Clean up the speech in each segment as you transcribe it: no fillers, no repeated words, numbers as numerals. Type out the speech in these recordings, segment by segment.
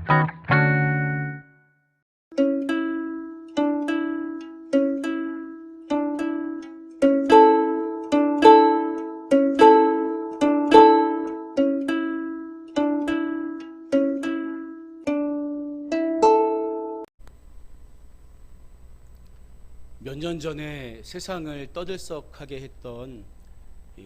몇 년 전에 세상을 떠들썩하게 했던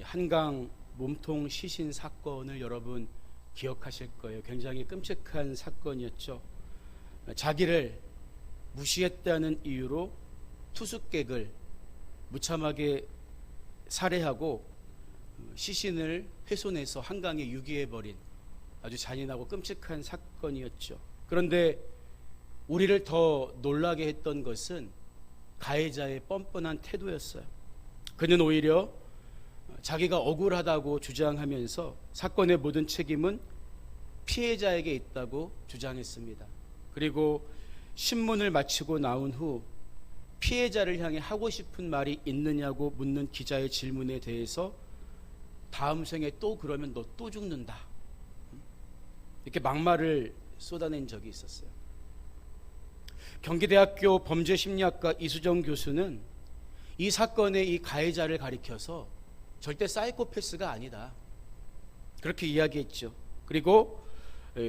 한강 몸통 시신 사건을 여러분 기억하실 거예요. 굉장히 끔찍한 사건이었죠. 자기를 무시했다는 이유로 투숙객을 무참하게 살해하고 시신을 훼손해서 한강에 유기해버린 아주 잔인하고 끔찍한 사건이었죠. 그런데 우리를 더 놀라게 했던 것은 가해자의 뻔뻔한 태도였어요. 그는 오히려 자기가 억울하다고 주장하면서 사건의 모든 책임은 피해자에게 있다고 주장했습니다. 그리고 신문을 마치고 나온 후 피해자를 향해 하고 싶은 말이 있느냐고 묻는 기자의 질문에 대해서 다음 생에 또 그러면 너 또 죽는다, 이렇게 막말을 쏟아낸 적이 있었어요. 경기대학교 범죄심리학과 이수정 교수는 이 사건의 이 가해자를 가리켜서 절대 사이코패스가 아니다, 그렇게 이야기했죠. 그리고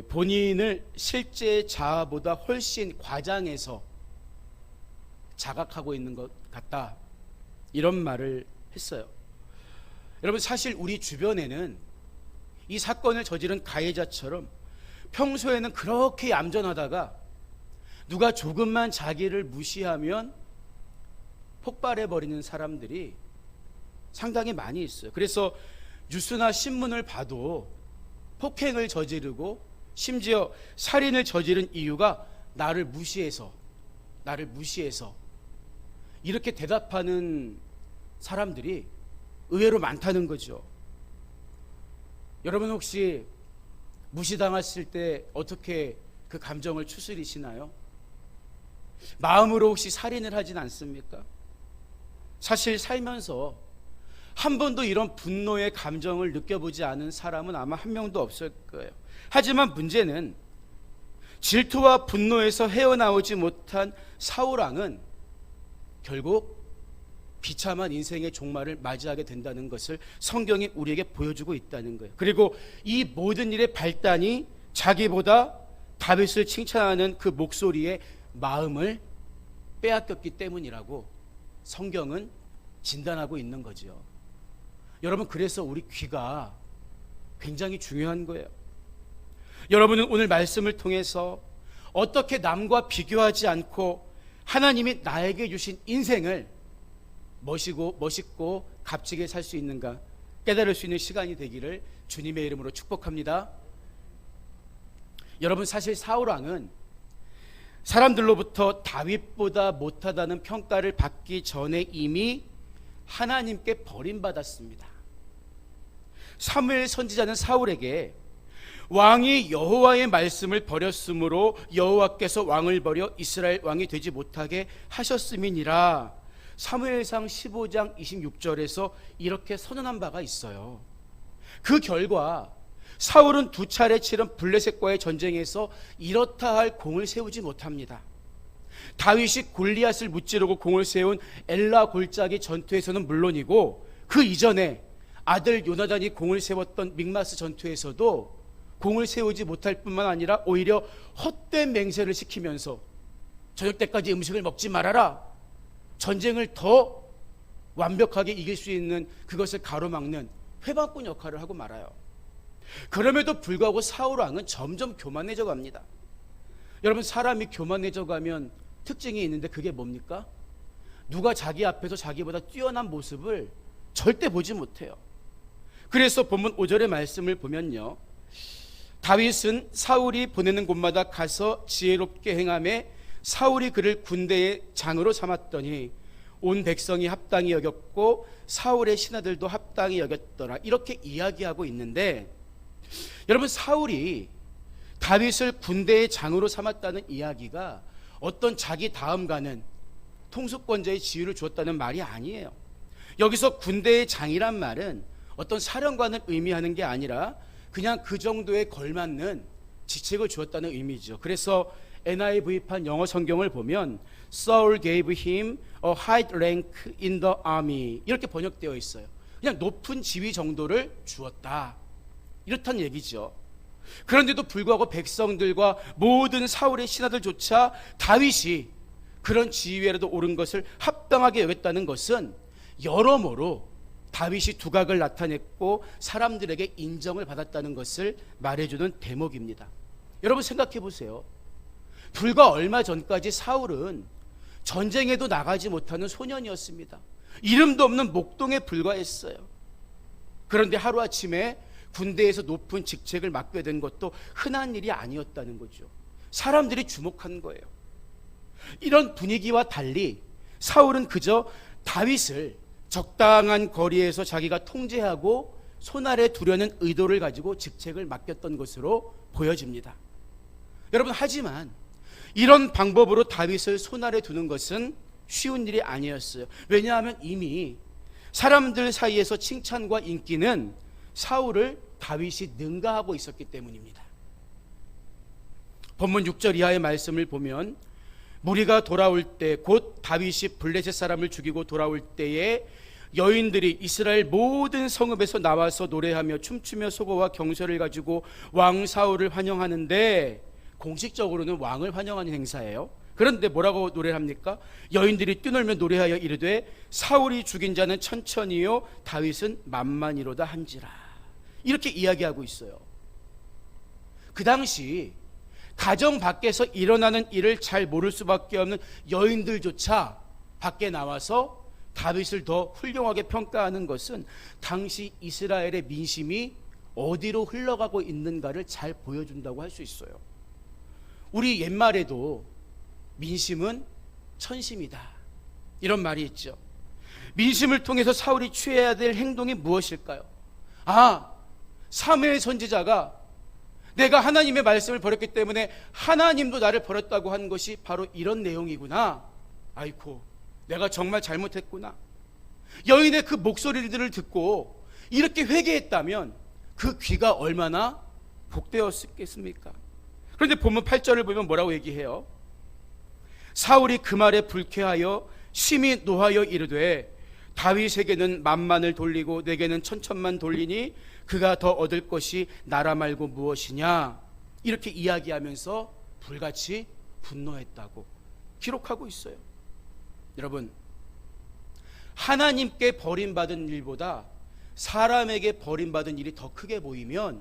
본인을 실제 자아보다 훨씬 과장해서 자각하고 있는 것 같다, 이런 말을 했어요. 여러분, 사실 우리 주변에는 이 사건을 저지른 가해자처럼 평소에는 그렇게 얌전하다가 누가 조금만 자기를 무시하면 폭발해버리는 사람들이 상당히 많이 있어요. 그래서 뉴스나 신문을 봐도 폭행을 저지르고 심지어 살인을 저지른 이유가 나를 무시해서 이렇게 대답하는 사람들이 의외로 많다는 거죠. 여러분, 혹시 무시당했을 때 어떻게 그 감정을 추스리시나요? 마음으로 혹시 살인을 하진 않습니까? 사실 살면서 한 번도 이런 분노의 감정을 느껴보지 않은 사람은 아마 한 명도 없을 거예요. 하지만 문제는 질투와 분노에서 헤어나오지 못한 사울왕은 결국 비참한 인생의 종말을 맞이하게 된다는 것을 성경이 우리에게 보여주고 있다는 거예요. 그리고 이 모든 일의 발단이 자기보다 다윗을 칭찬하는 그 목소리에 마음을 빼앗겼기 때문이라고 성경은 진단하고 있는 거죠. 여러분, 그래서 우리 귀가 굉장히 중요한 거예요. 여러분은 오늘 말씀을 통해서 어떻게 남과 비교하지 않고 하나님이 나에게 주신 인생을 멋있고 값지게 살 수 있는가 깨달을 수 있는 시간이 되기를 주님의 이름으로 축복합니다. 여러분, 사실 사울왕은 사람들로부터 다윗보다 못하다는 평가를 받기 전에 이미 하나님께 버림받았습니다. 사무엘 선지자는 사울에게 왕이 여호와의 말씀을 버렸으므로 여호와께서 왕을 버려 이스라엘 왕이 되지 못하게 하셨음이니라, 사무엘상 15장 26절에서 이렇게 선언한 바가 있어요. 그 결과 사울은 두 차례 치른 블레셋과의 전쟁에서 이렇다 할 공을 세우지 못합니다. 다윗이 골리앗을 무찌르고 공을 세운 엘라 골짜기 전투에서는 물론이고 그 이전에 아들 요나단이 공을 세웠던 믹마스 전투에서도 공을 세우지 못할 뿐만 아니라 오히려 헛된 맹세를 시키면서 저녁 때까지 음식을 먹지 말아라, 전쟁을 더 완벽하게 이길 수 있는 그것을 가로막는 회방꾼 역할을 하고 말아요. 그럼에도 불구하고 사울왕은 점점 교만해져 갑니다. 여러분, 사람이 교만해져 가면 특징이 있는데 그게 뭡니까? 누가 자기 앞에서 자기보다 뛰어난 모습을 절대 보지 못해요. 그래서 본문 5절의 말씀을 보면요, 다윗은 사울이 보내는 곳마다 가서 지혜롭게 행하며 사울이 그를 군대의 장으로 삼았더니 온 백성이 합당히 여겼고 사울의 신하들도 합당히 여겼더라, 이렇게 이야기하고 있는데, 여러분, 사울이 다윗을 군대의 장으로 삼았다는 이야기가 어떤 자기 다음 가는 통수권자의 지위를 주었다는 말이 아니에요. 여기서 군대의 장이란 말은 어떤 사령관을 의미하는 게 아니라 그냥 그 정도에 걸맞는 직책을 주었다는 의미죠. 그래서 NIV판 영어 성경을 보면 Saul gave him a high rank in the army 이렇게 번역되어 있어요. 그냥 높은 지위 정도를 주었다, 이렇다는 얘기죠. 그런데도 불구하고 백성들과 모든 사울의 신하들조차 다윗이 그런 지위에라도 오른 것을 합당하게 여겼다는 것은 여러모로 다윗이 두각을 나타냈고 사람들에게 인정을 받았다는 것을 말해주는 대목입니다. 여러분 생각해 보세요. 불과 얼마 전까지 사울은 전쟁에도 나가지 못하는 소년이었습니다. 이름도 없는 목동에 불과했어요. 그런데 하루아침에 군대에서 높은 직책을 맡게 된 것도 흔한 일이 아니었다는 거죠. 사람들이 주목한 거예요. 이런 분위기와 달리 사울은 그저 다윗을 적당한 거리에서 자기가 통제하고 손아래 두려는 의도를 가지고 직책을 맡겼던 것으로 보여집니다. 여러분, 하지만 이런 방법으로 다윗을 손아래 두는 것은 쉬운 일이 아니었어요. 왜냐하면 이미 사람들 사이에서 칭찬과 인기는 사울을 다윗이 능가하고 있었기 때문입니다. 본문 6절 이하의 말씀을 보면 무리가 돌아올 때 곧 다윗이 블레셋 사람을 죽이고 돌아올 때에 여인들이 이스라엘 모든 성읍에서 나와서 노래하며 춤추며 소고와 경서를 가지고 왕 사울을 환영하는데, 공식적으로는 왕을 환영하는 행사예요. 그런데 뭐라고 노래를 합니까? 여인들이 뛰놀며 노래하여 이르되 사울이 죽인 자는 천천히요 다윗은 만만이로다 한지라, 이렇게 이야기하고 있어요. 그 당시 가정 밖에서 일어나는 일을 잘 모를 수밖에 없는 여인들조차 밖에 나와서 다윗을 더 훌륭하게 평가하는 것은 당시 이스라엘의 민심이 어디로 흘러가고 있는가를 잘 보여준다고 할 수 있어요. 우리 옛말에도 민심은 천심이다, 이런 말이 있죠. 민심을 통해서 사울이 취해야 될 행동이 무엇일까요? 사무엘 선지자가 내가 하나님의 말씀을 버렸기 때문에 하나님도 나를 버렸다고 한 것이 바로 이런 내용이구나. 아이고, 내가 정말 잘못했구나. 여인의 그 목소리들을 듣고 이렇게 회개했다면 그 귀가 얼마나 복되었겠습니까? 그런데 본문 8절을 보면 뭐라고 얘기해요? 사울이 그 말에 불쾌하여 심히 노하여 이르되 다윗에게는 만만을 돌리고 내게는 천천만 돌리니 그가 더 얻을 것이 나라 말고 무엇이냐, 이렇게 이야기하면서 불같이 분노했다고 기록하고 있어요. 여러분, 하나님께 버림받은 일보다 사람에게 버림받은 일이 더 크게 보이면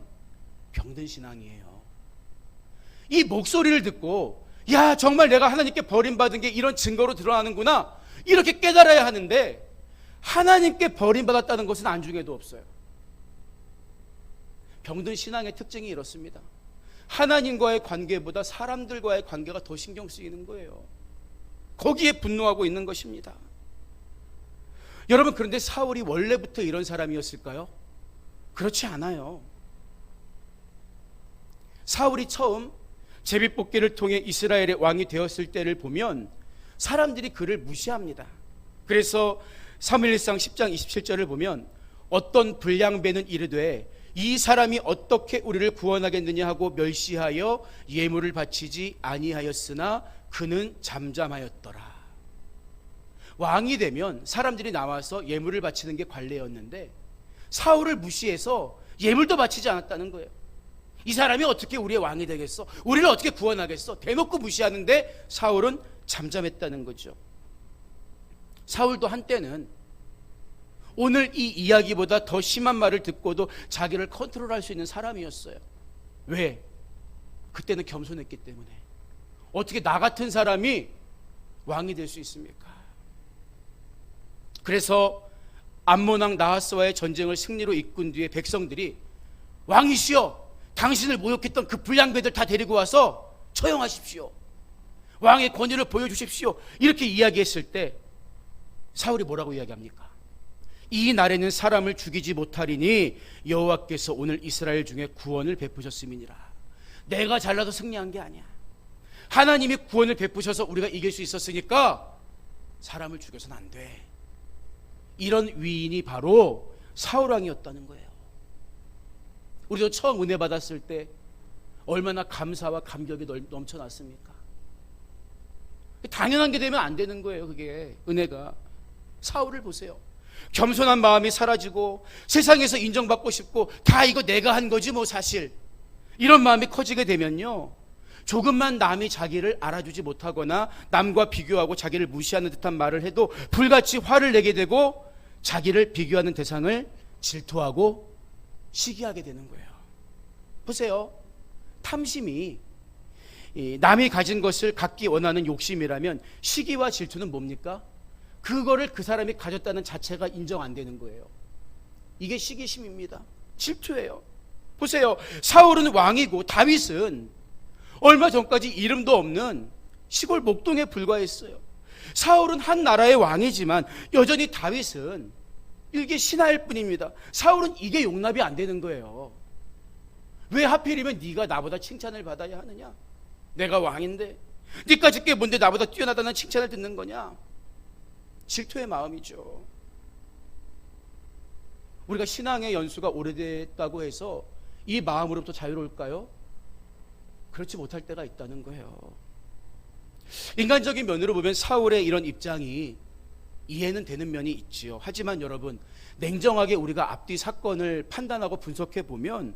병든 신앙이에요. 이 목소리를 듣고 야, 정말 내가 하나님께 버림받은 게 이런 증거로 드러나는구나, 이렇게 깨달아야 하는데 하나님께 버림받았다는 것은 안중에도 없어요. 병든 신앙의 특징이 이렇습니다. 하나님과의 관계보다 사람들과의 관계가 더 신경 쓰이는 거예요. 거기에 분노하고 있는 것입니다. 여러분, 그런데 사울이 원래부터 이런 사람이었을까요? 그렇지 않아요. 사울이 처음 제비뽑기를 통해 이스라엘의 왕이 되었을 때를 보면 사람들이 그를 무시합니다. 그래서 사무엘상 10장 27절을 보면 어떤 불량배는 이르되 이 사람이 어떻게 우리를 구원하겠느냐 하고 멸시하여 예물을 바치지 아니하였으나 그는 잠잠하였더라. 왕이 되면 사람들이 나와서 예물을 바치는 게 관례였는데 사울을 무시해서 예물도 바치지 않았다는 거예요. 이 사람이 어떻게 우리의 왕이 되겠어? 우리를 어떻게 구원하겠어? 대놓고 무시하는데 사울은 잠잠했다는 거죠. 사울도 한때는 오늘 이 이야기보다 더 심한 말을 듣고도 자기를 컨트롤할 수 있는 사람이었어요. 왜? 그때는 겸손했기 때문에. 어떻게 나 같은 사람이 왕이 될 수 있습니까? 그래서 암몬왕 나하스와의 전쟁을 승리로 이끈 뒤에 백성들이 왕이시여, 당신을 모욕했던 그 불량배들 다 데리고 와서 처형하십시오, 왕의 권위를 보여주십시오, 이렇게 이야기했을 때 사울이 뭐라고 이야기합니까? 이 날에는 사람을 죽이지 못하리니 여호와께서 오늘 이스라엘 중에 구원을 베푸셨음이니라. 내가 잘나서 승리한 게 아니야. 하나님이 구원을 베푸셔서 우리가 이길 수 있었으니까 사람을 죽여서는 안 돼. 이런 위인이 바로 사울왕이었다는 거예요. 우리도 처음 은혜 받았을 때 얼마나 감사와 감격이 넘쳐났습니까? 당연한 게 되면 안 되는 거예요. 그게 은혜가. 사울을 보세요. 겸손한 마음이 사라지고 세상에서 인정받고 싶고 다 이거 내가 한 거지 뭐 사실, 이런 마음이 커지게 되면요, 조금만 남이 자기를 알아주지 못하거나 남과 비교하고 자기를 무시하는 듯한 말을 해도 불같이 화를 내게 되고 자기를 비교하는 대상을 질투하고 시기하게 되는 거예요. 보세요. 탐심이 남이 가진 것을 갖기 원하는 욕심이라면 시기와 질투는 뭡니까? 그거를 그 사람이 가졌다는 자체가 인정 안 되는 거예요. 이게 시기심입니다. 질투예요. 보세요. 사울은 왕이고 다윗은 얼마 전까지 이름도 없는 시골 목동에 불과했어요. 사울은 한 나라의 왕이지만 여전히 다윗은 일개 신하일 뿐입니다. 사울은 이게 용납이 안 되는 거예요. 왜 하필이면 네가 나보다 칭찬을 받아야 하느냐? 내가 왕인데 네까지 게 뭔데 나보다 뛰어나다는 칭찬을 듣는 거냐? 질투의 마음이죠. 우리가 신앙의 연수가 오래됐다고 해서 이 마음으로부터 자유로울까요? 그렇지 못할 때가 있다는 거예요. 인간적인 면으로 보면 사울의 이런 입장이 이해는 되는 면이 있지요. 하지만 여러분, 냉정하게 우리가 앞뒤 사건을 판단하고 분석해 보면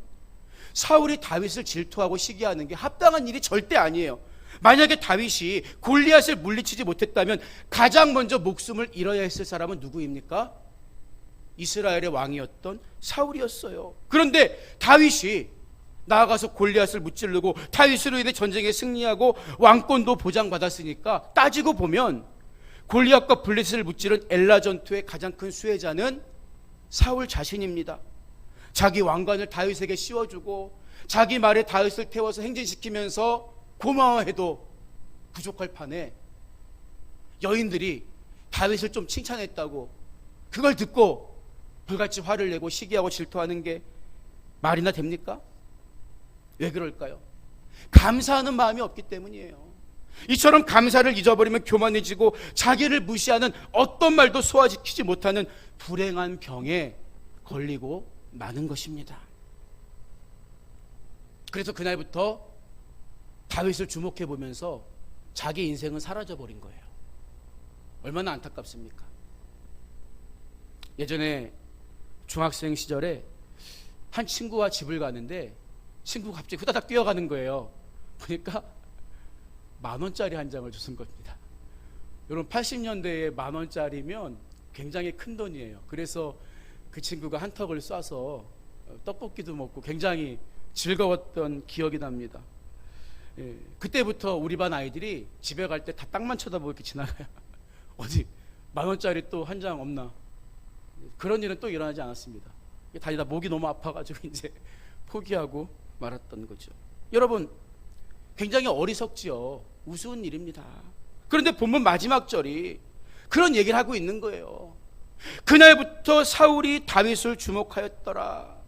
사울이 다윗을 질투하고 시기하는 게 합당한 일이 절대 아니에요. 만약에 다윗이 골리앗을 물리치지 못했다면 가장 먼저 목숨을 잃어야 했을 사람은 누구입니까? 이스라엘의 왕이었던 사울이었어요. 그런데 다윗이 나아가서 골리앗을 무찌르고 다윗으로 인해 전쟁에 승리하고 왕권도 보장받았으니까 따지고 보면 골리앗과 블레셋을 무찌른 엘라 전투의 가장 큰 수혜자는 사울 자신입니다. 자기 왕관을 다윗에게 씌워주고 자기 말에 다윗을 태워서 행진시키면서 고마워해도 부족할 판에 여인들이 다윗을 좀 칭찬했다고 그걸 듣고 불같이 화를 내고 시기하고 질투하는 게 말이나 됩니까? 왜 그럴까요? 감사하는 마음이 없기 때문이에요. 이처럼 감사를 잊어버리면 교만해지고 자기를 무시하는 어떤 말도 소화시키지 못하는 불행한 병에 걸리고 마는 것입니다. 그래서 그날부터 다윗을 주목해 보면서 자기 인생은 사라져버린 거예요. 얼마나 안타깝습니까? 예전에 중학생 시절에 한 친구와 집을 가는데 친구가 갑자기 후다닥 뛰어가는 거예요. 보니까 10,000원짜리 한 장을 주신 겁니다. 여러분 80년대에 10,000원짜리면 굉장히 큰 돈이에요. 그래서 그 친구가 한턱을 쏴서 떡볶이도 먹고 굉장히 즐거웠던 기억이 납니다. 예, 그때부터 우리 반 아이들이 집에 갈 때 다 땅만 쳐다보고 이렇게 지나가요. 어디 10,000원짜리 또 한 장 없나? 그런 일은 또 일어나지 않았습니다. 다니다 목이 너무 아파가지고 이제 포기하고 말았던 거죠. 여러분, 굉장히 어리석지요. 우스운 일입니다. 그런데 본문 마지막 절이 그런 얘기를 하고 있는 거예요. 그날부터 사울이 다윗을 주목하였더라.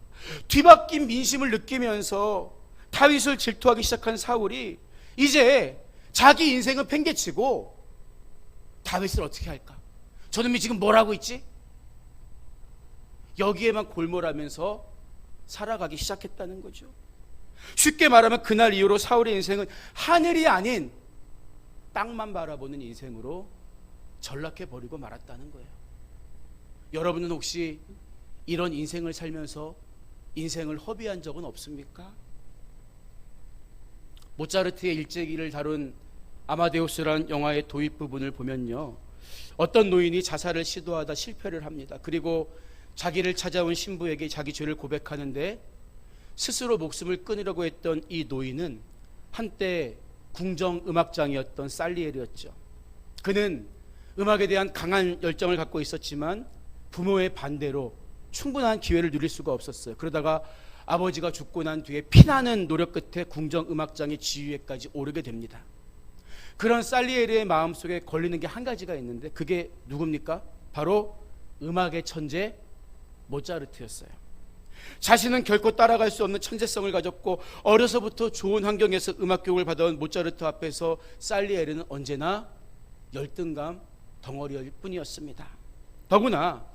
뒤바뀐 민심을 느끼면서 다윗을 질투하기 시작한 사울이 이제 자기 인생은 팽개치고 다윗을 어떻게 할까? 저놈이 지금 뭘 하고 있지? 여기에만 골몰하면서 살아가기 시작했다는 거죠. 쉽게 말하면 그날 이후로 사울의 인생은 하늘이 아닌 땅만 바라보는 인생으로 전락해버리고 말았다는 거예요. 여러분은 혹시 이런 인생을 살면서 인생을 허비한 적은 없습니까? 모차르트의 일제기를 다룬 아마데우스라는 영화의 도입 부분을 보면요, 어떤 노인이 자살을 시도하다 실패를 합니다. 그리고 자기를 찾아온 신부에게 자기 죄를 고백하는데 스스로 목숨을 끊으려고 했던 이 노인은 한때 궁정음악장이었던 살리에르였죠. 그는 음악에 대한 강한 열정을 갖고 있었지만 부모의 반대로 충분한 기회를 누릴 수가 없었어요. 그러다가 아버지가 죽고 난 뒤에 피나는 노력 끝에 궁정음악장의 지휘에까지 오르게 됩니다. 그런 살리에르의 마음속에 걸리는 게 한 가지가 있는데 그게 누굽니까? 바로 음악의 천재 모차르트였어요. 자신은 결코 따라갈 수 없는 천재성을 가졌고 어려서부터 좋은 환경에서 음악 교육을 받아온 모차르트 앞에서 살리에르는 언제나 열등감 덩어리일 뿐이었습니다. 더구나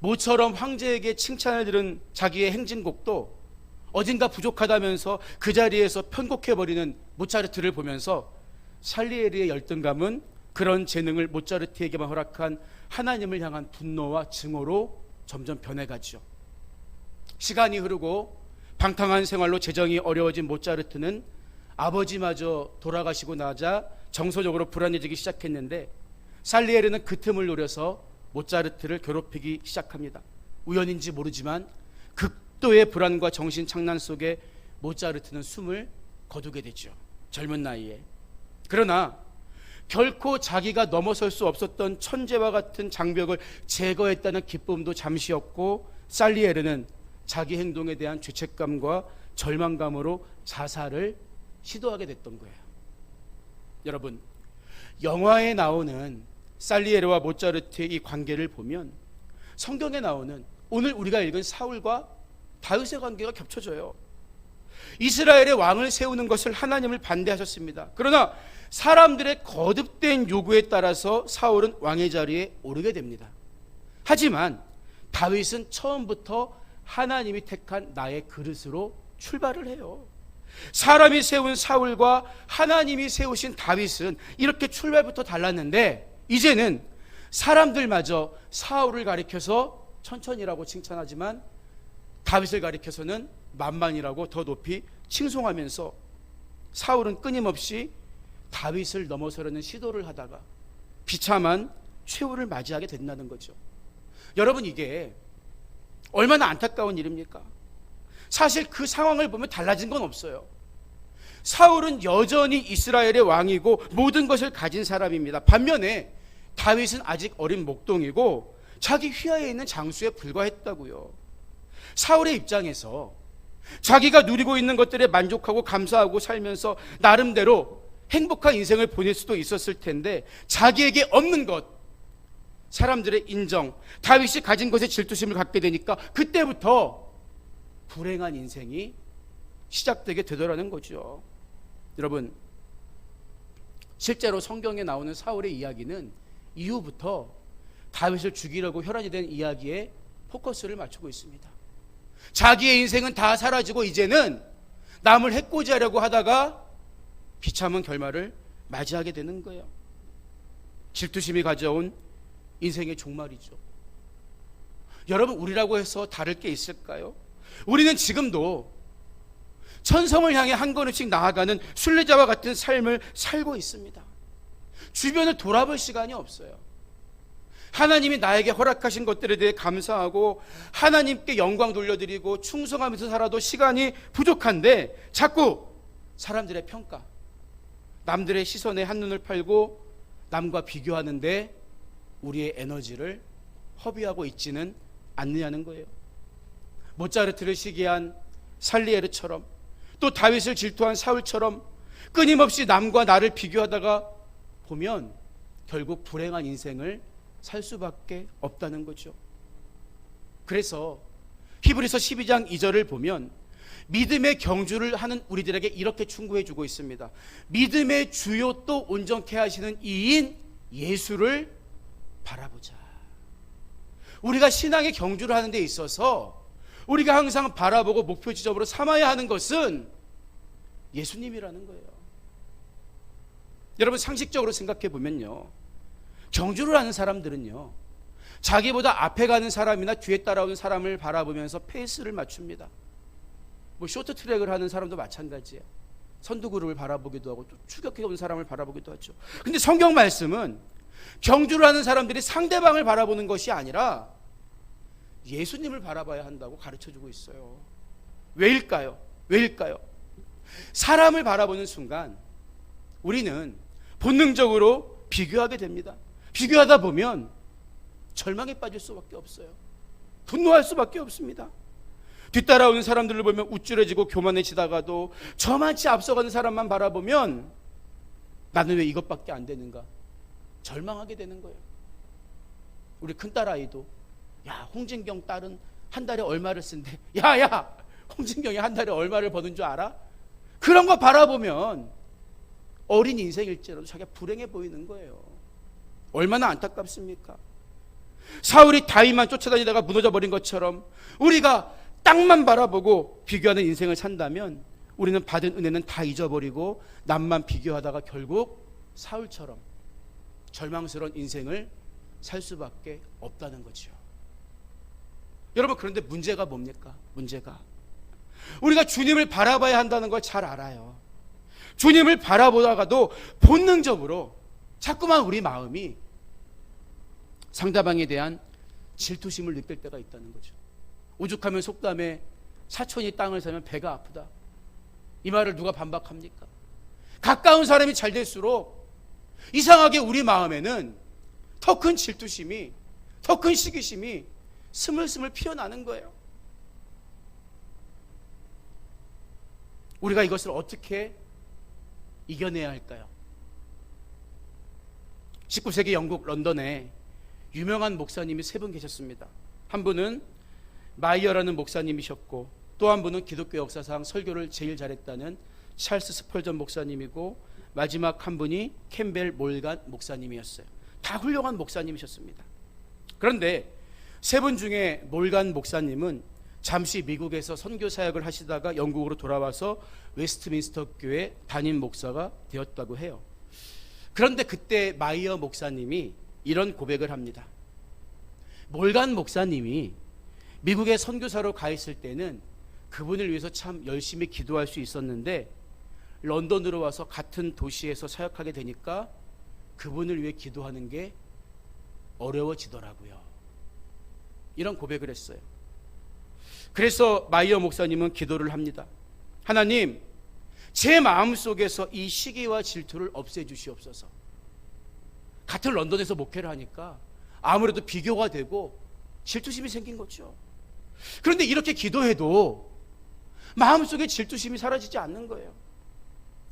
모처럼 황제에게 칭찬을 들은 자기의 행진곡도 어딘가 부족하다면서 그 자리에서 편곡해버리는 모차르트를 보면서 살리에리의 열등감은 그런 재능을 모차르트에게만 허락한 하나님을 향한 분노와 증오로 점점 변해가죠. 시간이 흐르고 방탕한 생활로 재정이 어려워진 모차르트는 아버지마저 돌아가시고 나자 정서적으로 불안해지기 시작했는데 살리에르는 그 틈을 노려서 모차르트를 괴롭히기 시작합니다. 우연인지 모르지만 극도의 불안과 정신 착란 속에 모차르트는 숨을 거두게 되죠. 젊은 나이에. 그러나 결코 자기가 넘어설 수 없었던 천재와 같은 장벽을 제거했다는 기쁨도 잠시였고 살리에르는 자기 행동에 대한 죄책감과 절망감으로 자살을 시도하게 됐던 거예요. 여러분, 영화에 나오는 살리에르와 모차르트의 이 관계를 보면 성경에 나오는 오늘 우리가 읽은 사울과 다윗의 관계가 겹쳐져요. 이스라엘의 왕을 세우는 것을 하나님을 반대하셨습니다. 그러나 사람들의 거듭된 요구에 따라서 사울은 왕의 자리에 오르게 됩니다. 하지만 다윗은 처음부터 하나님이 택한 나의 그릇으로 출발을 해요. 사람이 세운 사울과 하나님이 세우신 다윗은 이렇게 출발부터 달랐는데 이제는 사람들마저 사울을 가리켜서 천천히라고 칭찬하지만 다윗을 가리켜서는 만만이라고 더 높이 칭송하면서 사울은 끊임없이 다윗을 넘어서려는 시도를 하다가 비참한 최후를 맞이하게 된다는 거죠. 여러분, 이게 얼마나 안타까운 일입니까? 사실 그 상황을 보면 달라진 건 없어요. 사울은 여전히 이스라엘의 왕이고 모든 것을 가진 사람입니다. 반면에 다윗은 아직 어린 목동이고 자기 휘하에 있는 장수에 불과했다고요. 사울의 입장에서 자기가 누리고 있는 것들에 만족하고 감사하고 살면서 나름대로 행복한 인생을 보낼 수도 있었을 텐데 자기에게 없는 것, 사람들의 인정, 다윗이 가진 것에 질투심을 갖게 되니까 그때부터 불행한 인생이 시작되게 되더라는 거죠. 여러분, 실제로 성경에 나오는 사울의 이야기는 이후부터 다윗을 죽이려고 혈안이 된 이야기에 포커스를 맞추고 있습니다. 자기의 인생은 다 사라지고 이제는 남을 해코지하려고 하다가 비참한 결말을 맞이하게 되는 거예요. 질투심이 가져온 인생의 종말이죠. 여러분, 우리라고 해서 다를 게 있을까요? 우리는 지금도 천성을 향해 한 걸음씩 나아가는 순례자와 같은 삶을 살고 있습니다. 주변을 돌아볼 시간이 없어요. 하나님이 나에게 허락하신 것들에 대해 감사하고 하나님께 영광 돌려드리고 충성하면서 살아도 시간이 부족한데 자꾸 사람들의 평가, 남들의 시선에 한눈을 팔고 남과 비교하는데 우리의 에너지를 허비하고 있지는 않느냐는 거예요. 모차르트를 시기한 살리에르처럼 또 다윗을 질투한 사울처럼 끊임없이 남과 나를 비교하다가 보면 결국 불행한 인생을 살 수밖에 없다는 거죠. 그래서 히브리서 12장 2절을 보면 믿음의 경주를 하는 우리들에게 이렇게 충고해 주고 있습니다. 믿음의 주요 또 온전케 하시는 이인 예수를 바라보자. 우리가 신앙의 경주를 하는 데 있어서 우리가 항상 바라보고 목표 지점으로 삼아야 하는 것은 예수님이라는 거예요. 여러분, 상식적으로 생각해 보면요, 경주를 하는 사람들은요, 자기보다 앞에 가는 사람이나 뒤에 따라오는 사람을 바라보면서 페이스를 맞춥니다. 쇼트트랙을 하는 사람도 마찬가지예요. 선두그룹을 바라보기도 하고 또 추격해 온 사람을 바라보기도 하죠. 근데 성경 말씀은 경주를 하는 사람들이 상대방을 바라보는 것이 아니라 예수님을 바라봐야 한다고 가르쳐주고 있어요. 왜일까요? 사람을 바라보는 순간 우리는 본능적으로 비교하게 됩니다. 비교하다 보면 절망에 빠질 수밖에 없어요. 분노할 수밖에 없습니다. 뒤따라오는 사람들을 보면 우쭐해지고 교만해지다가도 저만치 앞서가는 사람만 바라보면 나는 왜 이것밖에 안 되는가 절망하게 되는 거예요. 우리 큰딸아이도 야, 홍진경 딸은 한 달에 얼마를 쓴대. 야, 홍진경이 한 달에 얼마를 버는 줄 알아? 그런 거 바라보면 어린 인생일지라도 자기가 불행해 보이는 거예요. 얼마나 안타깝습니까? 사울이 다윗만 쫓아다니다가 무너져 버린 것처럼 우리가 땅만 바라보고 비교하는 인생을 산다면 우리는 받은 은혜는 다 잊어버리고 남만 비교하다가 결국 사울처럼 절망스러운 인생을 살 수밖에 없다는 거죠. 여러분, 그런데 문제가 뭡니까? 문제가 우리가 주님을 바라봐야 한다는 걸 잘 알아요. 주님을 바라보다가도 본능적으로 자꾸만 우리 마음이 상대방에 대한 질투심을 느낄 때가 있다는 거죠. 오죽하면 속담에 사촌이 땅을 사면 배가 아프다, 이 말을 누가 반박합니까? 가까운 사람이 잘 될수록 이상하게 우리 마음에는 더 큰 질투심이, 더 큰 시기심이 스물스물 피어나는 거예요. 우리가 이것을 어떻게 이겨내야 할까요? 19세기 영국 런던에 유명한 목사님이 세 분 계셨습니다. 한 분은 마이어라는 목사님이셨고, 또 한 분은 기독교 역사상 설교를 제일 잘했다는 찰스 스펄전 목사님이고, 마지막 한 분이 캠벨 몰간 목사님이었어요. 다 훌륭한 목사님이셨습니다. 그런데 세 분 중에 몰간 목사님은 잠시 미국에서 선교 사역을 하시다가 영국으로 돌아와서 웨스트민스터 교회 담임 목사가 되었다고 해요. 그런데 그때 마이어 목사님이 이런 고백을 합니다. 몰간 목사님이 미국에 선교사로 가 있을 때는 그분을 위해서 참 열심히 기도할 수 있었는데, 런던으로 와서 같은 도시에서 사역하게 되니까 그분을 위해 기도하는 게 어려워지더라고요. 이런 고백을 했어요. 그래서 마이어 목사님은 기도를 합니다. 하나님, 제 마음속에서 이 시기와 질투를 없애주시옵소서. 같은 런던에서 목회를 하니까 아무래도 비교가 되고 질투심이 생긴 거죠. 그런데 이렇게 기도해도 마음속에 질투심이 사라지지 않는 거예요.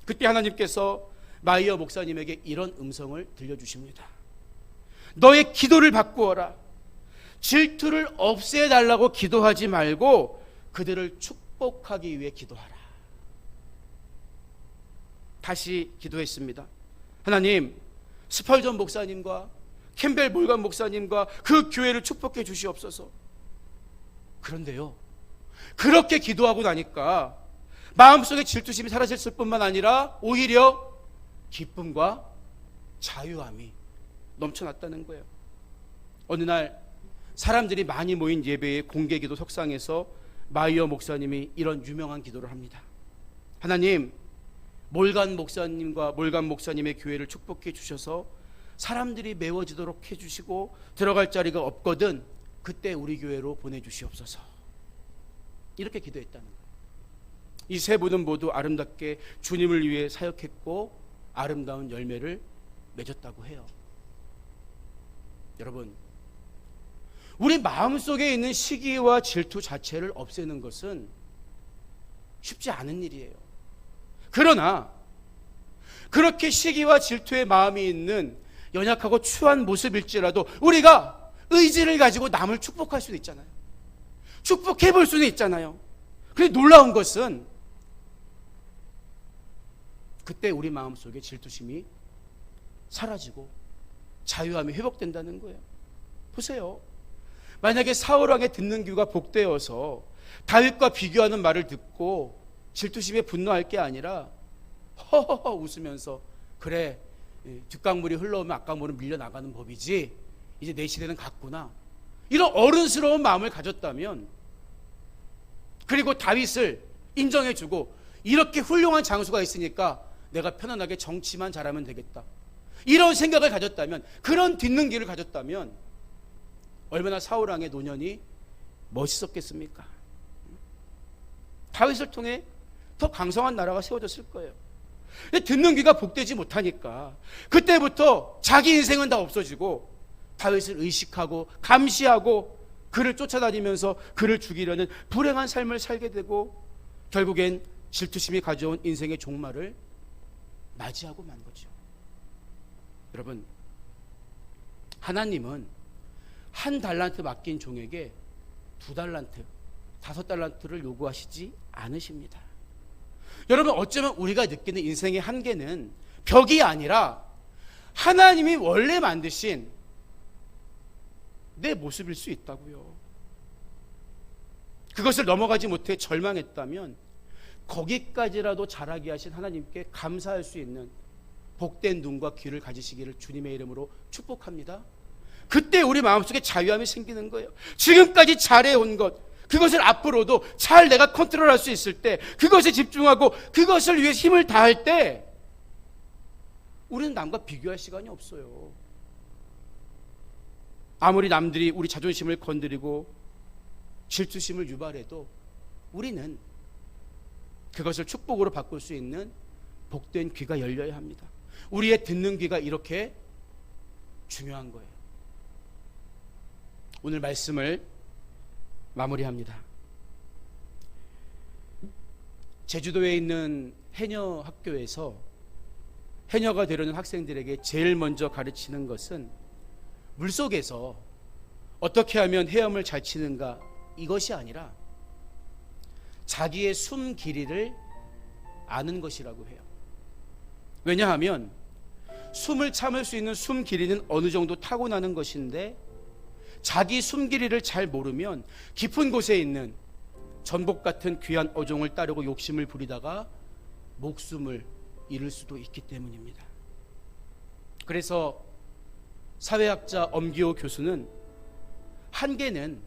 그때 하나님께서 마이어 목사님에게 이런 음성을 들려주십니다. 너의 기도를 바꾸어라. 질투를 없애달라고 기도하지 말고 그들을 축복하기 위해 기도하라. 다시 기도했습니다. 하나님, 스펄전 목사님과 캠벨 몰간 목사님과 그 교회를 축복해 주시옵소서. 그런데요, 그렇게 기도하고 나니까 마음속에 질투심이 사라졌을 뿐만 아니라 오히려 기쁨과 자유함이 넘쳐났다는 거예요. 어느 날 사람들이 많이 모인 예배의 공개기도 석상에서 마이어 목사님이 이런 유명한 기도를 합니다. 하나님, 몰간 목사님과 몰간 목사님의 교회를 축복해 주셔서 사람들이 메워지도록 해주시고 들어갈 자리가 없거든 그때 우리 교회로 보내주시옵소서. 이렇게 기도했다는 거예요. 이 세 분은 모두 아름답게 주님을 위해 사역했고 아름다운 열매를 맺었다고 해요. 여러분, 우리 마음속에 있는 시기와 질투 자체를 없애는 것은 쉽지 않은 일이에요. 그러나 그렇게 시기와 질투의 마음이 있는 연약하고 추한 모습일지라도 우리가 의지를 가지고 남을 축복할 수도 있잖아요. 축복해 볼 수는 있잖아요. 그런데 놀라운 것은 그때 우리 마음속에 질투심이 사라지고 자유함이 회복된다는 거예요. 보세요. 만약에 사울왕의 듣는 귀가 복되어서 다윗과 비교하는 말을 듣고 질투심에 분노할 게 아니라 허허허 웃으면서 그래, 뒷강물이 흘러오면 앞강물은 밀려나가는 법이지, 이제 내 시대는 갔구나, 이런 어른스러운 마음을 가졌다면, 그리고 다윗을 인정해주고 이렇게 훌륭한 장수가 있으니까 내가 편안하게 정치만 잘하면 되겠다, 이런 생각을 가졌다면, 그런 듣는 귀를 가졌다면 얼마나 사울왕의 노년이 멋있었겠습니까? 다윗을 통해 더 강성한 나라가 세워졌을 거예요. 듣는 귀가 복되지 못하니까 그때부터 자기 인생은 다 없어지고 다윗을 의식하고 감시하고 그를 쫓아다니면서 그를 죽이려는 불행한 삶을 살게 되고 결국엔 질투심이 가져온 인생의 종말을 맞이하고 만 거죠. 여러분, 하나님은 한 달란트 맡긴 종에게 2달란트, 5달란트를 요구하시지 않으십니다. 여러분, 어쩌면 우리가 느끼는 인생의 한계는 벽이 아니라 하나님이 원래 만드신 내 모습일 수 있다고요. 그것을 넘어가지 못해 절망했다면 거기까지라도 자라게 하신 하나님께 감사할 수 있는 복된 눈과 귀를 가지시기를 주님의 이름으로 축복합니다. 그때 우리 마음속에 자유함이 생기는 거예요. 지금까지 잘해온 것, 그것을 앞으로도 잘 내가 컨트롤할 수 있을 때, 그것에 집중하고 그것을 위해 힘을 다할 때 우리는 남과 비교할 시간이 없어요. 아무리 남들이 우리 자존심을 건드리고 질투심을 유발해도 우리는 그것을 축복으로 바꿀 수 있는 복된 귀가 열려야 합니다. 우리의 듣는 귀가 이렇게 중요한 거예요. 오늘 말씀을 마무리합니다. 제주도에 있는 해녀 학교에서 해녀가 되려는 학생들에게 제일 먼저 가르치는 것은 물속에서 어떻게 하면 헤엄을 잘 치는가, 이것이 아니라 자기의 숨 길이를 아는 것이라고 해요. 왜냐하면 숨을 참을 수 있는 숨 길이는 어느 정도 타고나는 것인데, 자기 숨 길이를 잘 모르면 깊은 곳에 있는 전복 같은 귀한 어종을 따르고 욕심을 부리다가 목숨을 잃을 수도 있기 때문입니다. 그래서 사회학자 엄기호 교수는 한계는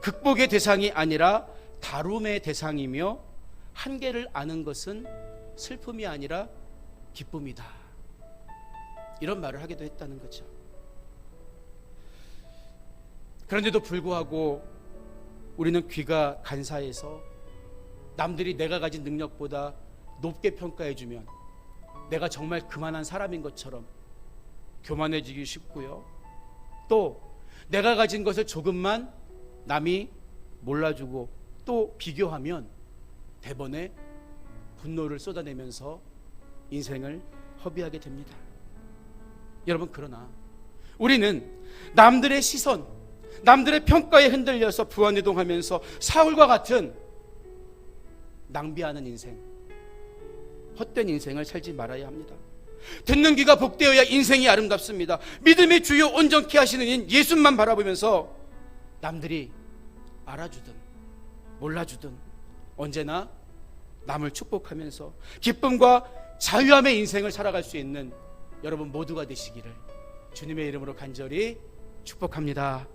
극복의 대상이 아니라 다룸의 대상이며, 한계를 아는 것은 슬픔이 아니라 기쁨이다, 이런 말을 하기도 했다는 거죠. 그런데도 불구하고 우리는 귀가 간사해서 남들이 내가 가진 능력보다 높게 평가해주면 내가 정말 그만한 사람인 것처럼 교만해지기 쉽고요. 또 내가 가진 것을 조금만 남이 몰라주고 또 비교하면 대번에 분노를 쏟아내면서 인생을 허비하게 됩니다. 여러분, 그러나 우리는 남들의 시선, 남들의 평가에 흔들려서 부안해동하면서 사울과 같은 낭비하는 인생, 헛된 인생을 살지 말아야 합니다. 듣는 귀가 복되어야 인생이 아름답습니다. 믿음의 주요 온전케 하시는 인 예수만 바라보면서 남들이 알아주든 몰라주든 언제나 남을 축복하면서 기쁨과 자유함의 인생을 살아갈 수 있는 여러분 모두가 되시기를 주님의 이름으로 간절히 축복합니다.